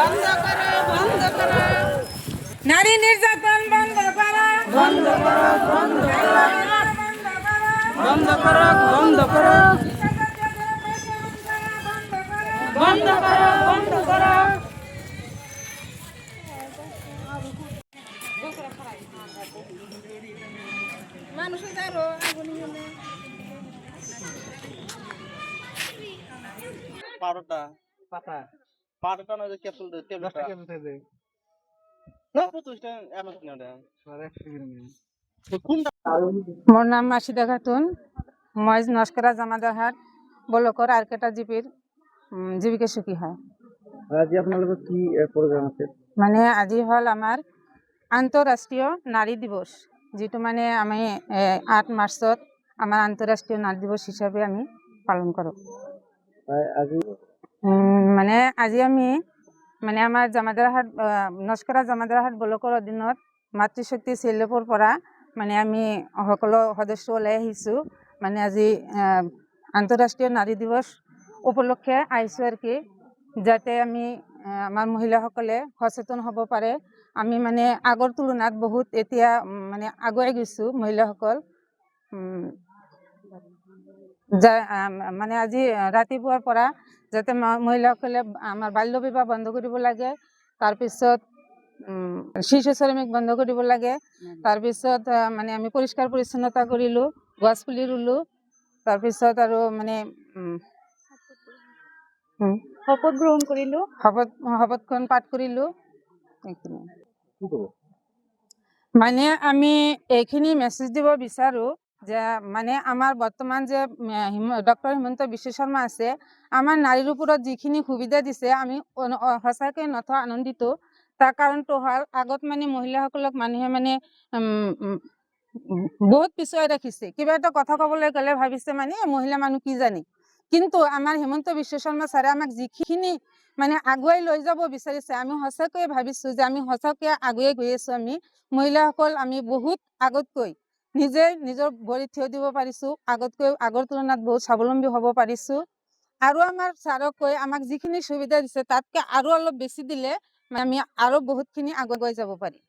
বন্ধ করো, বন্ধ করো। নারী নির্যাতন বন্ধ করো, বন্ধ করো, বন্ধ করো, বন্ধ করো, বন্ধ করো, বন্ধ করো, বন্ধ করো। মানুষের আরো আগুন পাউডারটা পাতা পাউডারটা না যে ক্যাপসুল দে 10 ট্যাবলেটটা টাকা মতো দেয় না 25 টাকা এমন কিনা দেন সাড়ে 100 গ্রাম তো কোনটা মোর নাম মাসিদা খাতুন, মই নস্করা জামাদাহাট বলকর আরকেটা জিপির জীবিকা সুখী হয়। আজ আপনাদের কি প্রোগ্রাম আছে? মানে আজি হল আমার আন্তঃরাষ্ট্রীয় নারী দিবস, যেটো মানে আমি 8 মার্চত আমার আন্তঃরাষ্ট্রীয় নারী দিবস হিসাবে আমি পালন করো। আজি মানে আজি আমি মানে আমার জামাদারহাট নস্করা জামাদারহাট ব্লকৰ অধীনত মাতৃশক্তি চেল্লপৰ পৰা মানে আমি সকলো সদস্য ওলাই আহিছোঁ। মানে আজি আন্তঃৰাষ্ট্ৰীয় নাৰী দিৱস উপলক্ষে আহিছোঁ আৰু কি, যাতে আমি আমাৰ মহিলাসকলে সচেতন হ'ব পাৰে। আমি মানে আগৰ তুলনাত বহুত এতিয়া মানে আগুৱাই গৈছোঁ মহিলাসকল। মানে আজি ৰাতিপুৱাৰ পৰা যাতে মহিলাসকলে আমাৰ বাল্য বিবাহ বন্ধ কৰিব লাগে, তাৰপিছত শিশু শ্ৰমিক বন্ধ কৰিব লাগে, তাৰপিছত মানে আমি পৰিষ্কাৰ পৰিচ্ছন্নতা কৰিলোঁ, গছ পুলি ৰুলোঁ, তাৰপিছত আৰু মানে শপত গ্ৰহণ কৰিলোঁ, শপতখন পাঠ কৰিলোঁ। মানে আমি এইখিনি মেছেজ দিব বিচাৰোঁ যে মানে আমাৰ বৰ্তমান যে ডক্টৰ হিমন্ত বিশ্ব শৰ্মা আছে, আমাৰ নাৰীৰ ওপৰত যিখিনি সুবিধা দিছে আমি সঁচাকৈ নথৈ আনন্দিত। তাৰ কাৰণটো হ'ল আগত মানে মহিলাসকলক মানুহে মানে বহুত পিছুৱাই ৰাখিছে। কিবা এটা কথা ক'বলৈ গ'লে ভাবিছে মানে মহিলা মানুহ কি জানে, কিন্তু আমাৰ হিমন্ত বিশ্ব শৰ্মা ছাৰে আমাক যিখিনি মানে আগুৱাই লৈ যাব বিচাৰিছে, আমি সঁচাকৈয়ে ভাবিছোঁ যে আমি সঁচাকৈ আগুৱাই গৈ আছোঁ। আমি মহিলাসকল আমি বহুত আগতকৈ নিজে নিজৰ ভৰিত থিয় দিব পাৰিছোঁ, আগৰ তুলনাত বহুত স্বাৱলম্বী হ'ব পাৰিছোঁ। আৰু আমাৰ ছাৰক কৈ আমাক যিখিনি সুবিধা দিছে তাতকৈ আৰু অলপ বেছি দিলে আমি আৰু বহুতখিনি আগুৱাই যাব পাৰিম।